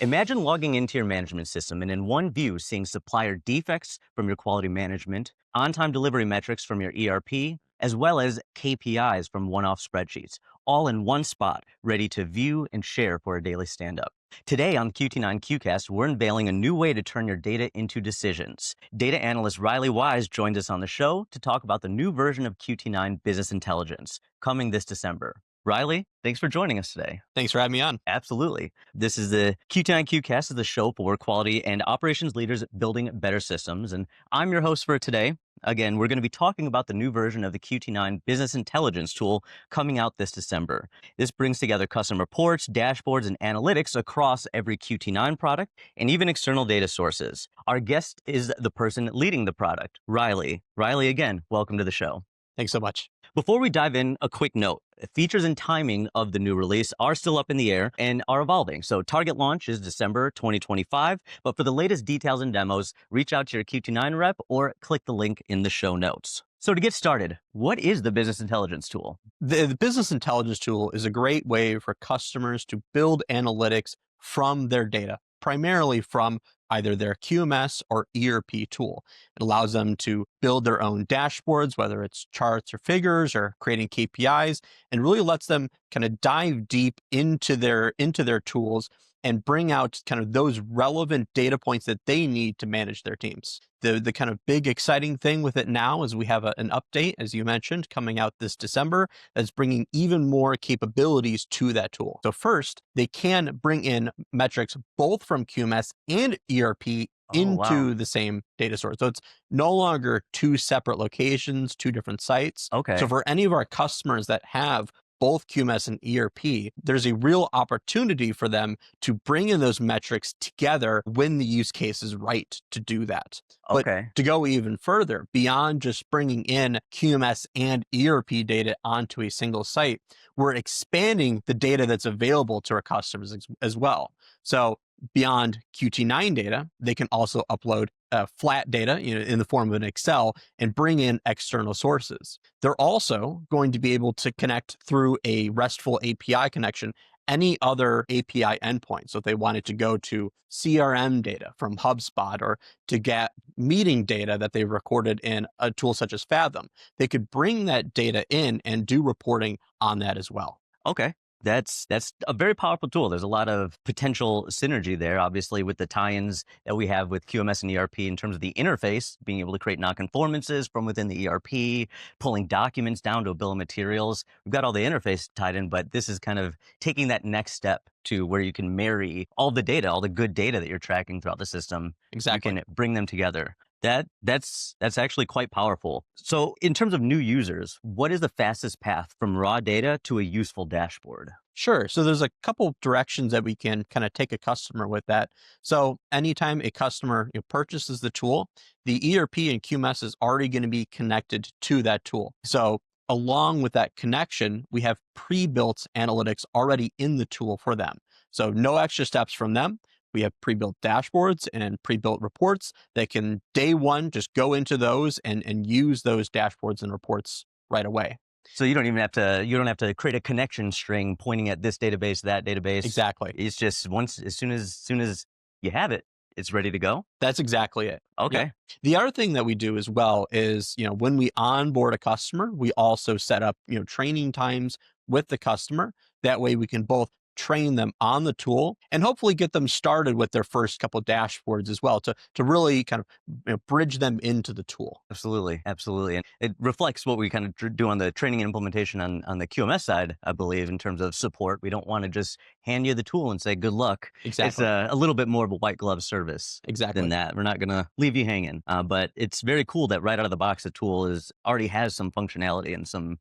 Imagine logging into your management system and in one view seeing supplier defects from your quality management, on-time delivery metrics from your ERP, as well as KPIs from one-off spreadsheets, all in one spot, ready to view and share for a daily stand-up. Today on QT9 Q-Cast, we're unveiling a new way to turn your data into decisions. Data analyst Riley Wise joined us on the show to talk about the new version of QT9 Business Intelligence, coming this December. Riley, thanks for joining us today. Thanks for having me on. Absolutely. This is the QT9 Q-Cast, is the show for quality and operations leaders building better systems. And I'm your host for today. Again, we're going to be talking about the new version of the QT9 Business Intelligence tool coming out this December. This brings together custom reports, dashboards, and analytics across every QT9 product and even external data sources. Our guest is the person leading the product, Riley. Riley, again, welcome to the show. Thanks so much. Before we dive in, a quick note. Features and timing of the new release are still up in the air and are evolving. So target launch is December 2025. But for the latest details and demos, reach out to your QT9 rep or click the link in the show notes. So to get started, what is the Business Intelligence tool? The Business Intelligence tool is a great way for customers to build analytics from their data, primarily from either their QMS or ERP tool. It allows them to build their own dashboards, whether it's charts or figures or creating KPIs, and really lets them kind of dive deep into their tools and bring out kind of those relevant data points that they need to manage their teams. The kind of big exciting thing with it now is we have an update, as you mentioned, coming out this December that's bringing even more capabilities to that tool. So first, they can bring in metrics both from QMS and ERP into the same data source. So it's no longer two separate locations, two different sites. Okay. So for any of our customers that have both QMS and ERP, there's a real opportunity for them to bring in those metrics together when the use case is right to do that. Okay. But to go even further, beyond just bringing in QMS and ERP data onto a single site, we're expanding the data that's available to our customers as well. So beyond QT9 data, they can also upload flat data in the form of an Excel and bring in external sources. They're also going to be able to connect through a RESTful API connection any other API endpoint. So if they wanted to go to CRM data from HubSpot or to get meeting data that they've recorded in a tool such as Fathom, they could bring that data in and do reporting on that as well. Okay. That's a very powerful tool. There's a lot of potential synergy there, obviously, with the tie-ins that we have with QMS and ERP in terms of the interface, being able to create non-conformances from within the ERP, pulling documents down to a bill of materials. We've got all the interface tied in, but this is kind of taking that next step to where you can marry all the data, all the good data that you're tracking throughout the system. Exactly. You can bring them together. That's actually quite powerful. So in terms of new users, what is the fastest path from raw data to a useful dashboard? Sure. So there's a couple directions that we can kind of take a customer with that. So anytime a customer purchases the tool, the ERP and QMS is already going to be connected to that tool. So along with that connection, we have pre-built analytics already in the tool for them. So no extra steps from them. We have pre-built dashboards and pre-built reports that can day one just go into those and use those dashboards and reports right away. So you don't have to create a connection string pointing at this database, that database. Exactly. It's just as soon as you have it, it's ready to go. That's exactly it. Okay. Yeah. The other thing that we do as well is, when we onboard a customer, we also set up, training times with the customer. That way we can both train them on the tool and hopefully get them started with their first couple of dashboards as well to really kind of bridge them into the tool. Absolutely. And it reflects what we kind of do on the training and implementation on the QMS side, I believe, in terms of support. We don't want to just hand you the tool and say, good luck. Exactly. It's a little bit more of a white glove service than that. We're not going to leave you hanging. But it's very cool that right out of the box, the tool already has some functionality and some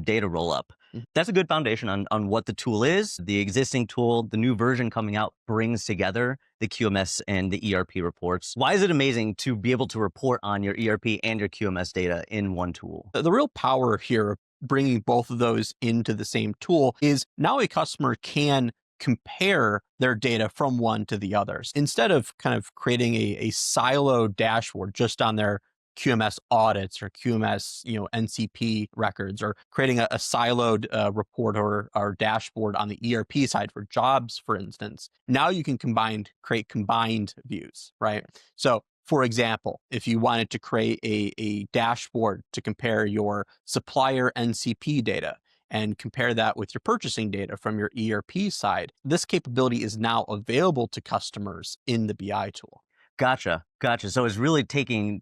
data roll up. That's a good foundation on what the tool is. The existing tool, the new version coming out, brings together the QMS and the ERP reports. Why is it amazing to be able to report on your ERP and your QMS data in one tool? The real power here, bringing both of those into the same tool, is now a customer can compare their data from one to the others. Instead of kind of creating a silo dashboard just on their QMS audits or QMS, NCP records, or creating a siloed report or dashboard on the ERP side for jobs, for instance. Now you can create combined views, right? So, for example, if you wanted to create a dashboard to compare your supplier NCP data and compare that with your purchasing data from your ERP side, this capability is now available to customers in the BI tool. Gotcha, gotcha. So it's really taking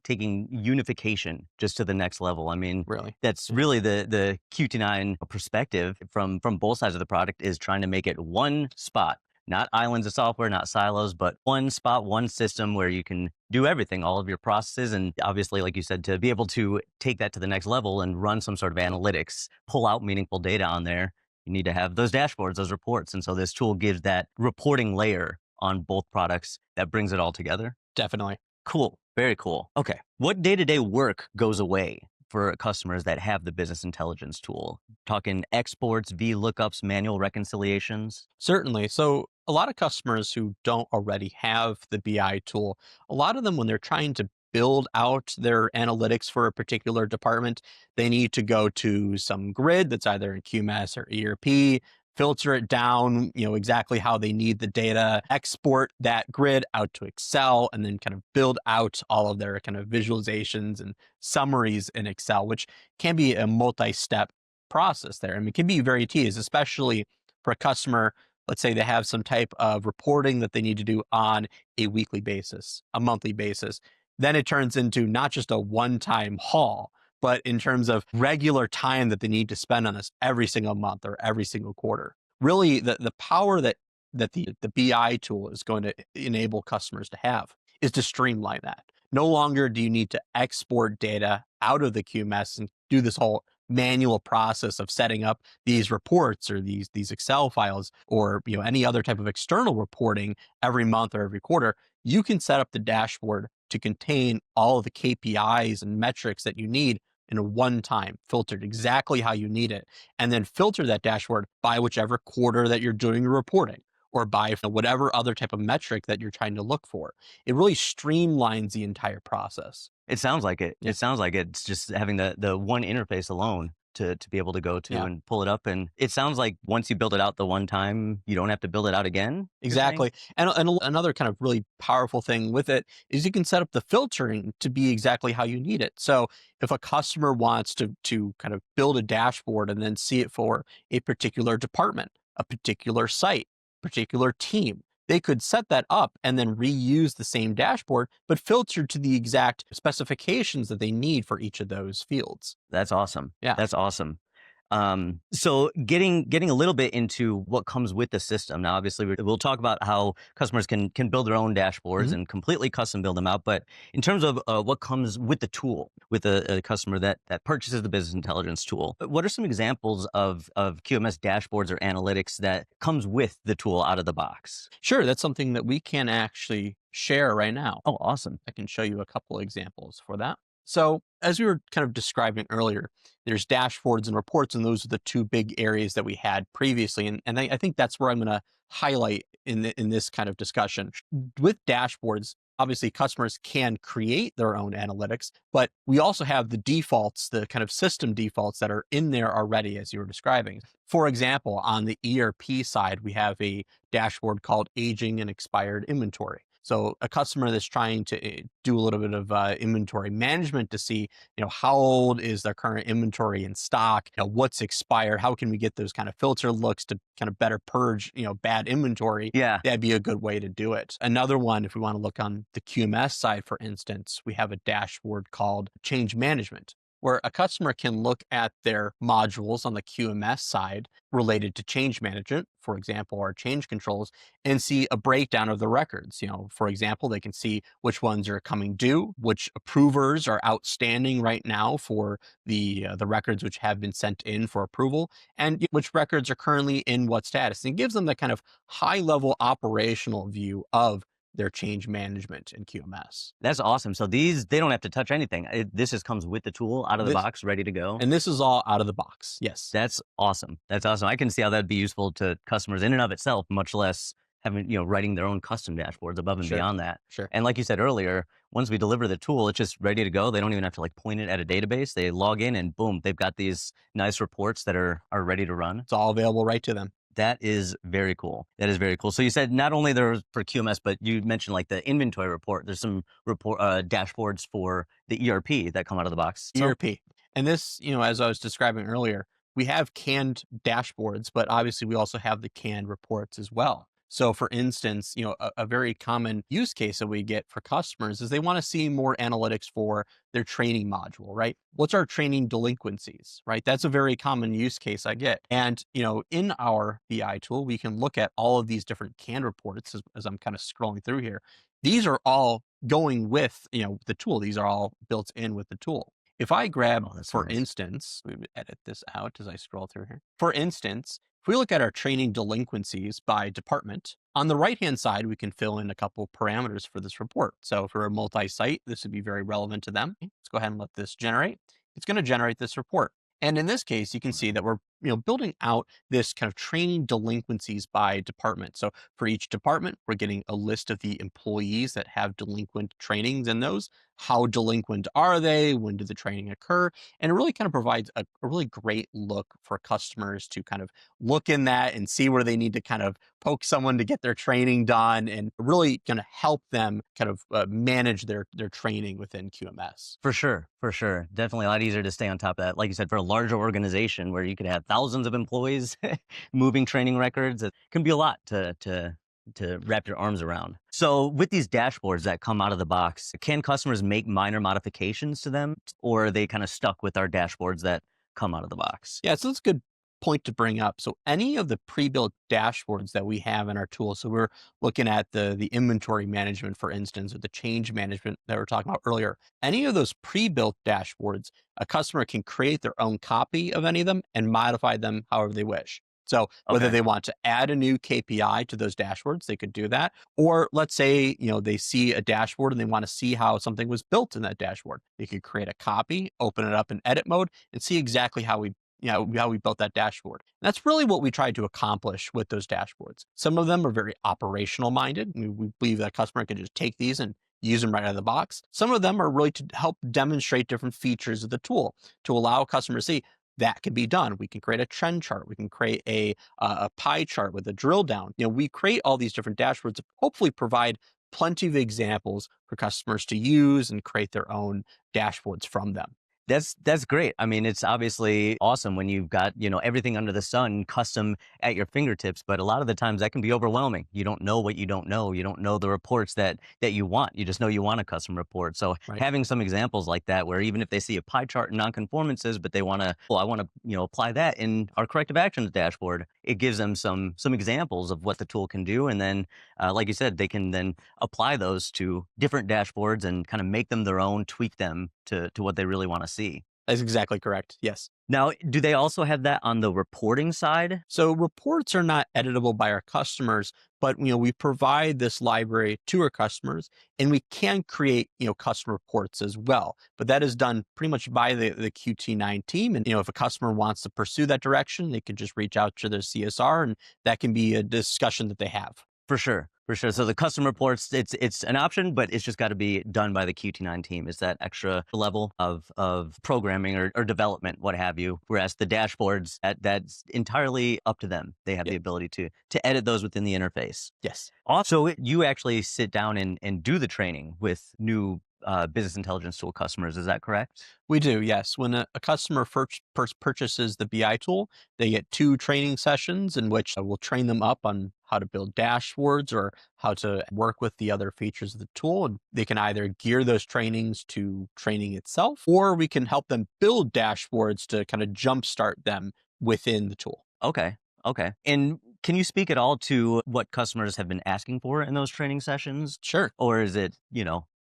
unification just to the next level. I mean, Really. that's Yeah. really the QT9 perspective from both sides of the product is trying to make it one spot, not islands of software, not silos, but one spot, one system where you can do everything, all of your processes. And obviously, like you said, to be able to take that to the next level and run some sort of analytics, pull out meaningful data on there, you need to have those dashboards, those reports. And so this tool gives that reporting layer on both products that brings it all together. Definitely. Cool. Very cool. Okay. What day-to-day work goes away for customers that have the business intelligence tool? Talking exports, VLOOKUPs, manual reconciliations. Certainly. So, a lot of customers who don't already have the BI tool, a lot of them, when they're trying to build out their analytics for a particular department, they need to go to some grid that's either in QMS or ERP, filter it down, exactly how they need the data, export that grid out to Excel, and then kind of build out all of their kind of visualizations and summaries in Excel, which can be a multi-step process there. I mean, it can be very tedious, especially for a customer. Let's say they have some type of reporting that they need to do on a weekly basis, a monthly basis. Then it turns into not just a one-time haul, but in terms of regular time that they need to spend on this every single month or every single quarter. Really, the power that the BI tool is going to enable customers to have is to streamline that. No longer do you need to export data out of the QMS and do this whole manual process of setting up these reports or these Excel files or any other type of external reporting every month or every quarter. You can set up the dashboard to contain all of the KPIs and metrics that you need in a one time, filtered exactly how you need it, and then filter that dashboard by whichever quarter that you're doing your reporting or by whatever other type of metric that you're trying to look for. It really streamlines the entire process. It sounds like it. Yeah. It sounds like it's just having the one interface alone to be able to go to Yeah. and pull it up. And it sounds like once you build it out the one time, you don't have to build it out again, you're saying? Exactly. And another kind of really powerful thing with it is you can set up the filtering to be exactly how you need it. So if a customer wants to kind of build a dashboard and then see it for a particular department, a particular site, particular team, they could set that up and then reuse the same dashboard, but filter to the exact specifications that they need for each of those fields. That's awesome. Yeah. That's awesome. So getting a little bit into what comes with the system. Now, obviously, we'll talk about how customers can build their own dashboards Mhm. and completely custom build them out. But in terms of what comes with the tool, with a customer that purchases the business intelligence tool, what are some examples of QMS dashboards or analytics that comes with the tool out of the box? Sure, that's something that we can actually share right now. Oh, awesome. I can show you a couple examples for that. So, as we were kind of describing earlier, there's dashboards and reports, and those are the two big areas that we had previously. And I think that's where I'm going to highlight in this kind of discussion. With dashboards, obviously customers can create their own analytics, but we also have the defaults, the kind of system defaults that are in there already, as you were describing. For example, on the ERP side, we have a dashboard called Aging and Expired Inventory. So a customer that's trying to do a little bit of inventory management to see, how old is their current inventory in stock, what's expired, how can we get those kind of filter looks to kind of better purge, bad inventory. Yeah. That'd be a good way to do it. Another one, if we want to look on the QMS side, for instance, we have a dashboard called Change Management, where a customer can look at their modules on the QMS side related to change management, for example, our change controls, and see a breakdown of the records. For example, they can see which ones are coming due, which approvers are outstanding right now for the records which have been sent in for approval, and which records are currently in what status. And it gives them that kind of high level operational view of their change management in QMS. That's awesome. So they don't have to touch anything. This just comes with the tool out of the This box, ready to go. and this is all out of the box. Yes. That's awesome. That's awesome. I can see how that'd be useful to customers in and of itself, much less having, writing their own custom dashboards above and Sure. beyond that. Sure. And like you said earlier, once we deliver the tool, it's just ready to go. They don't even have to like point it at a database. They log in and boom, they've got these nice reports that are ready to run. It's all available right to them. That is very cool. That is very cool. So you said not only there's for QMS, but you mentioned like the inventory report. There's some report dashboards for the ERP that come out of the box. So ERP. And this, as I was describing earlier, we have canned dashboards, but obviously we also have the canned reports as well. So, for instance, a very common use case that we get for customers is they want to see more analytics for their training module, right? What's our training delinquencies, right? That's a very common use case I get. And, in our BI tool, we can look at all of these different canned reports as I'm kind of scrolling through here. These are all going with, the tool. These are all built in with the tool. If I grab, oh, that's for nice. instance, let me edit this out as I scroll through here. For instance, if we look at our training delinquencies by department, on the right-hand side, we can fill in a couple parameters for this report. So for a multi-site, this would be very relevant to them. Let's go ahead and let this generate. It's going to generate this report. And in this case, you can see that we're building out this kind of training delinquencies by department. So for each department, we're getting a list of the employees that have delinquent trainings in those. How delinquent are they? When did the training occur? And it really kind of provides a really great look for customers to kind of look in that and see where they need to kind of poke someone to get their training done, and really going to help them kind of manage their training within QMS. For sure, for sure. Definitely a lot easier to stay on top of that. Like you said, for a larger organization where you could have thousands of employees moving training records, it can be a lot to wrap your arms around. So with these dashboards that come out of the box, can customers make minor modifications to them, or are they kind of stuck with our dashboards that come out of the box? Yeah, so that's a good point to bring up. So any of the pre-built dashboards that we have in our tool, so we're looking at the inventory management, for instance, or the change management that we were talking about earlier. Any of those pre-built dashboards, a customer can create their own copy of any of them and modify them however they wish. So whether Okay. they want to add a new KPI to those dashboards, they could do that. Or let's say, they see a dashboard and they want to see how something was built in that dashboard. They could create a copy, open it up in edit mode, and see exactly how we built that dashboard. And that's really what we tried to accomplish with those dashboards. Some of them are very operational minded. We believe that a customer can just take these and use them right out of the box. Some of them are really to help demonstrate different features of the tool to allow customers to see that can be done. We can create a trend chart. We can create a pie chart with a drill down. We create all these different dashboards to hopefully provide plenty of examples for customers to use and create their own dashboards from them. That's great. I mean, it's obviously awesome when you've got, everything under the sun custom at your fingertips, but a lot of the times that can be overwhelming. You don't know what you don't know. You don't know the reports that you want. You just know you want a custom report. So Right. having some examples like that where even if they see a pie chart and nonconformances, but they want to, well, I want to, apply that in our corrective actions dashboard, it gives them some examples of what the tool can do. And then, like you said, they can then apply those to different dashboards and kind of make them their own, tweak them to what they really want to see. That's exactly correct. Yes. Now, do they also have that on the reporting side? So reports are not editable by our customers, but we provide this library to our customers, and we can create custom reports as well. But that is done pretty much by the QT9 team. And if a customer wants to pursue that direction, they can just reach out to their CSR, and that can be a discussion that they have. For sure. For sure. So the custom reports, it's an option, but it's just got to be done by the QT9 team. It's that extra level of programming or development, what have you. Whereas the dashboards, that's entirely up to them. They have Yep. the ability to edit those within the interface. Yes. Also, you actually sit down and do the training with new business intelligence tool customers. Is that correct? We do, yes. When a customer first purchases the BI tool, they get 2 training sessions in which we'll train them up on how to build dashboards or how to work with the other features of the tool. And they can either gear those trainings to training itself, or we can help them build dashboards to kind of jumpstart them within the tool. Okay. Okay. And can you speak at all to what customers have been asking for in those training sessions? Sure. Or is it,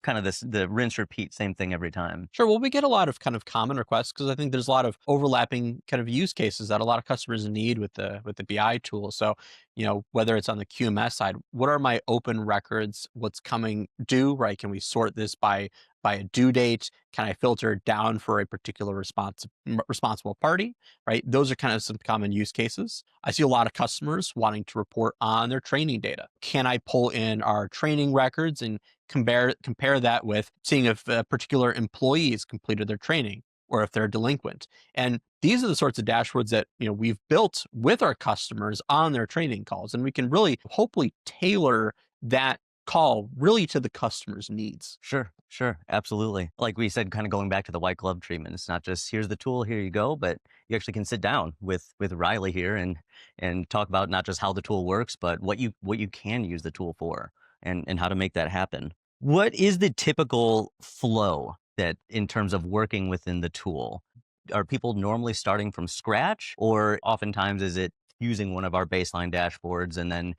kind of the rinse repeat, same thing every time? Sure. Well, we get a lot of kind of common requests because I think there's a lot of overlapping kind of use cases that a lot of customers need with the BI tool. So, whether it's on the QMS side, what are my open records? What's coming due? Right? Can we sort this by a due date? Can I filter it down for a particular responsible party? Right? Those are kind of some common use cases. I see a lot of customers wanting to report on their training data. Can I pull in our training records and compare that with seeing if a particular employee has completed their training or if they're delinquent? And these are the sorts of dashboards that we've built with our customers on their training calls, and we can really hopefully tailor that call really to the customer's needs. Sure, sure, absolutely. Like we said, kind of going back to the white glove treatment, it's not just here's the tool, here you go, but you actually can sit down with Riley here and talk about not just how the tool works, but what you can use the tool for and how to make that happen. What is the typical flow that in terms of working within the tool? Are people normally starting from scratch, or oftentimes is it using one of our baseline dashboards and then,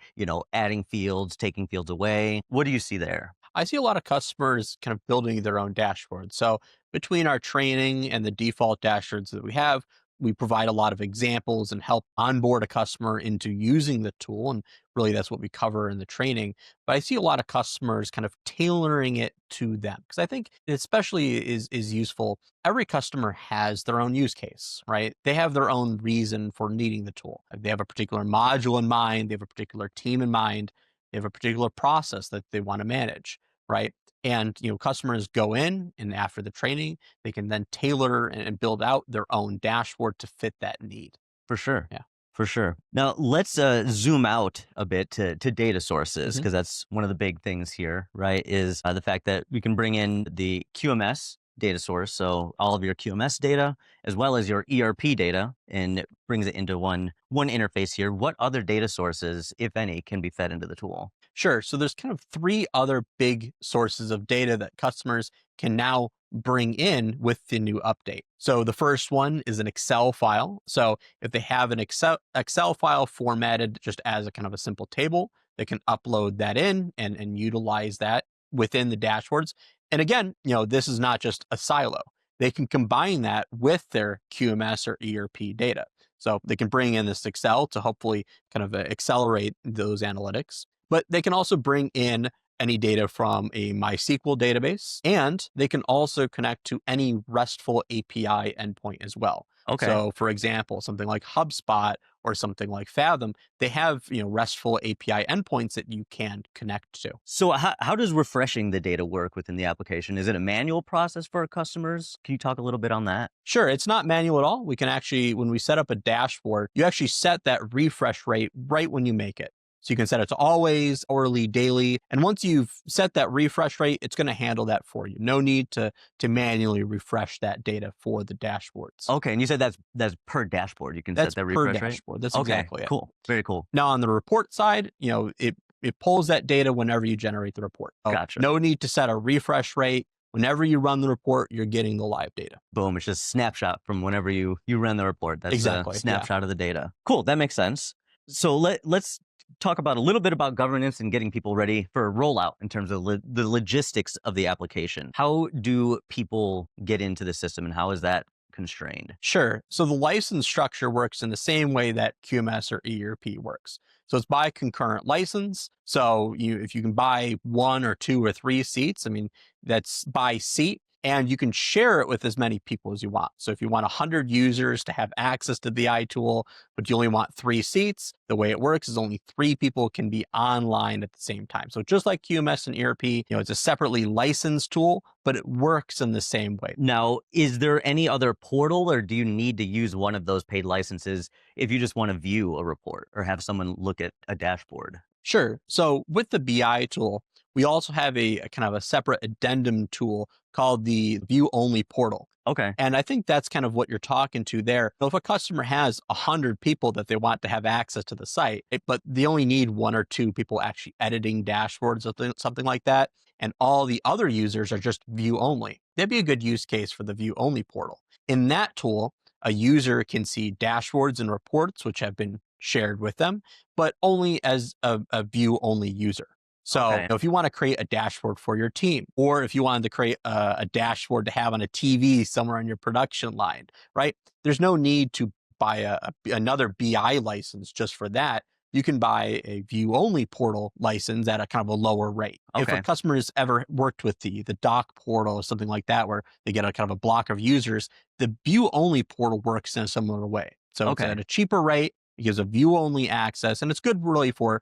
adding fields, taking fields away? What do you see there? I see a lot of customers kind of building their own dashboards. So between our training and the default dashboards that we have, we provide a lot of examples and help onboard a customer into using the tool. And really that's what we cover in the training. But I see a lot of customers kind of tailoring it to them because I think it especially is useful. Every customer has their own use case, right? They have their own reason for needing the tool. They have a particular module in mind, they have a particular team in mind, they have a particular process that they want to manage, right? And customers go in, and after the training, they can then tailor and build out their own dashboard to fit that need. For sure. Yeah. For sure. Now let's zoom out a bit to data sources, Mhm. because that's one of the big things here, right? Is the fact that we can bring in the QMS data source, so all of your QMS data as well as your ERP data, and it brings it into one interface here. What other data sources, if any, can be fed into the tool? Sure. So there's kind of three other big sources of data that customers can now bring in with the new update. So the first one is an Excel file. So if they have an Excel file formatted just as a kind of a simple table, they can upload that in and utilize that within the dashboards. And again, this is not just a silo. They can combine that with their QMS or ERP data. So they can bring in this Excel to hopefully kind of accelerate those analytics, but they can also bring in any data from a MySQL database, and they can also connect to any RESTful API endpoint as well. Okay. So, for example, something like HubSpot or something like Fathom, they have RESTful API endpoints that you can connect to. So how does refreshing the data work within the application? Is it a manual process for our customers? Can you talk a little bit on that? Sure, it's not manual at all. We can actually, when we set up a dashboard, you actually set that refresh rate right when you make it. So you can set it to always, hourly, daily. And once you've set that refresh rate, it's going to handle that for you. No need to manually refresh that data for the dashboards. Okay, and you said that's per dashboard. You can That's set that per refresh rate. dashboard. That's Okay, exactly it. cool, very cool. Now on the report side, it pulls that data whenever you generate the report. So Gotcha. no need to set a refresh rate. Whenever you run the report, you're getting the live data. Boom! It's just snapshot from whenever you run the report. That's Exactly. a Yeah. snapshot of the data. Cool, that makes sense. So let's talk about a little bit about governance and getting people ready for a rollout in terms of the logistics of the application. How do people get into the system, and how is that constrained? Sure. So the license structure works in the same way that QMS or ERP works. So it's by concurrent license. So if you can buy one or two or three seats, I mean, that's by seat. And you can share it with as many people as you want. So if you want 100 users to have access to the iTool, but you only want 3 seats, the way it works is only 3 people can be online at the same time. So just like QMS and ERP, it's a separately licensed tool, but it works in the same way. Now, is there any other portal, or do you need to use one of those paid licenses if you just want to view a report or have someone look at a dashboard? Sure. So with the BI tool, we also have a kind of a separate addendum tool called the view only portal. Okay. And I think that's kind of what you're talking to there. So if a customer has 100 people that they want to have access to the site, but they only need 1 or 2 people actually editing dashboards, something like that, and all the other users are just view only, that'd be a good use case for the view only portal. In that tool, a user can see dashboards and reports which have been shared with them, but only as a view only user. So Okay. if you want to create a dashboard for your team, or if you wanted to create a dashboard to have on a TV somewhere on your production line, right? There's no need to buy another BI license just for that. You can buy a view only portal license at a kind of a lower rate. If a Okay. customer has ever worked with the doc portal or something like that, where they get a kind of a block of users, the view only portal works in a similar way. So it's at Okay. a cheaper rate. It gives a view only access, and it's good really for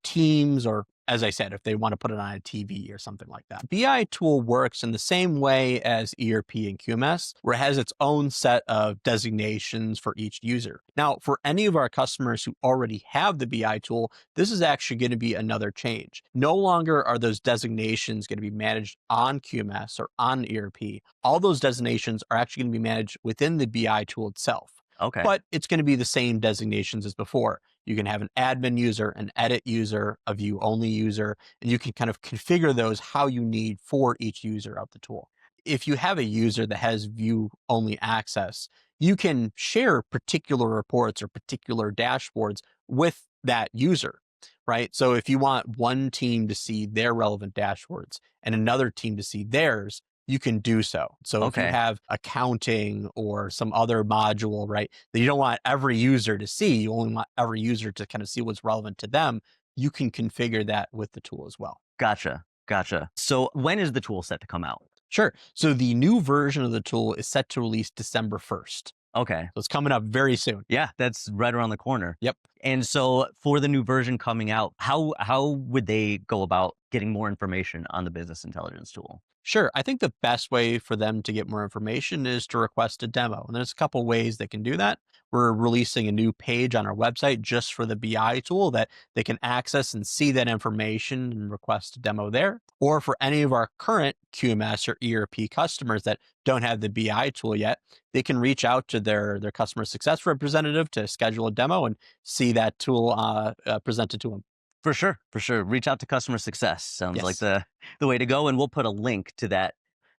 teams, or as I said, if they want to put it on a TV or something like that. BI tool works in the same way as ERP and QMS, where it has its own set of designations for each user. Now, for any of our customers who already have the BI tool, this is actually going to be another change. No longer are those designations going to be managed on QMS or on ERP. All those designations are actually going to be managed within the BI tool itself. Okay. But it's going to be the same designations as before. You can have an admin user, an edit user, a view only user, and you can kind of configure those how you need for each user of the tool. If you have a user that has view only access, you can share particular reports or particular dashboards with that user, right? So if you want one team to see their relevant dashboards and another team to see theirs, you can do so. So if you Okay. have accounting or some other module, right, that you don't want every user to see, you only want every user to kind of see what's relevant to them, you can configure that with the tool as well. Gotcha. Gotcha. So when is the tool set to come out? Sure. So the new version of the tool is set to release December 1st. Okay. So it's coming up very soon. Yeah, that's right around the corner. Yep. And so for the new version coming out, how would they go about getting more information on the business intelligence tool? Sure. I think the best way for them to get more information is to request a demo. And there's a couple ways they can do that. We're releasing a new page on our website just for the BI tool that they can access and see that information and request a demo there. Or for any of our current QMS or ERP customers that don't have the BI tool yet, they can reach out to their customer success representative to schedule a demo and see that tool presented to them. For sure, for sure. Reach out to customer success. Sounds like Yes. the way to go. And we'll put a link to that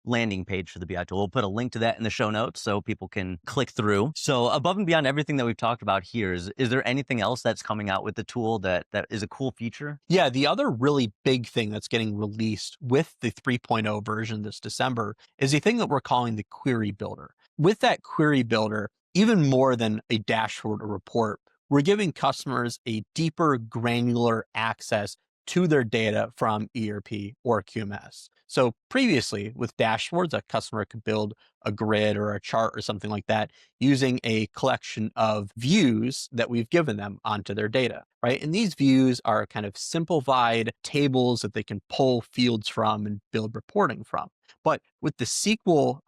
landing page for the BI tool. We'll put a link to that in the show notes so people can click through. So above and beyond everything that we've talked about here, is there anything else that's coming out with the tool that is a cool feature? Yeah, the other really big thing that's getting released with the 3.0 version this December is a thing that we're calling the Query Builder. With that Query Builder, even more than a dashboard or report, we're giving customers a deeper, granular access to their data from ERP or QMS. So previously, with dashboards, a customer could build a grid or a chart or something like that using a collection of views that we've given them onto their data, right? And these views are kind of simplified tables that they can pull fields from and build reporting from. But with the SQL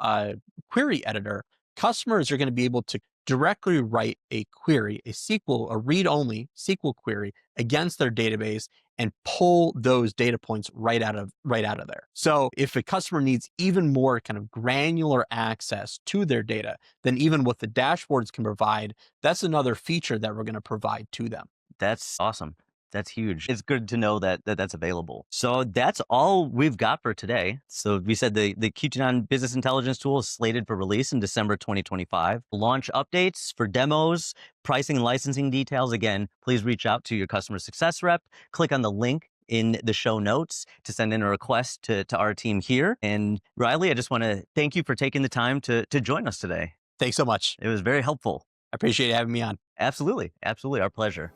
query editor, customers are going to be able to directly write a query, a read-only SQL query against their database and pull those data points right out of there. So if a customer needs even more kind of granular access to their data than even what the dashboards can provide, that's another feature that we're going to provide to them. That's awesome. That's huge. It's good to know that's available. So that's all we've got for today. So we said the QT9 Business Intelligence tool is slated for release in December 2025. Launch updates for demos, pricing and licensing details. Again, please reach out to your customer success rep. Click on the link in the show notes to send in a request to our team here. And Riley, I just want to thank you for taking the time to join us today. Thanks so much. It was very helpful. I appreciate you having me on. Absolutely. Absolutely. Our pleasure.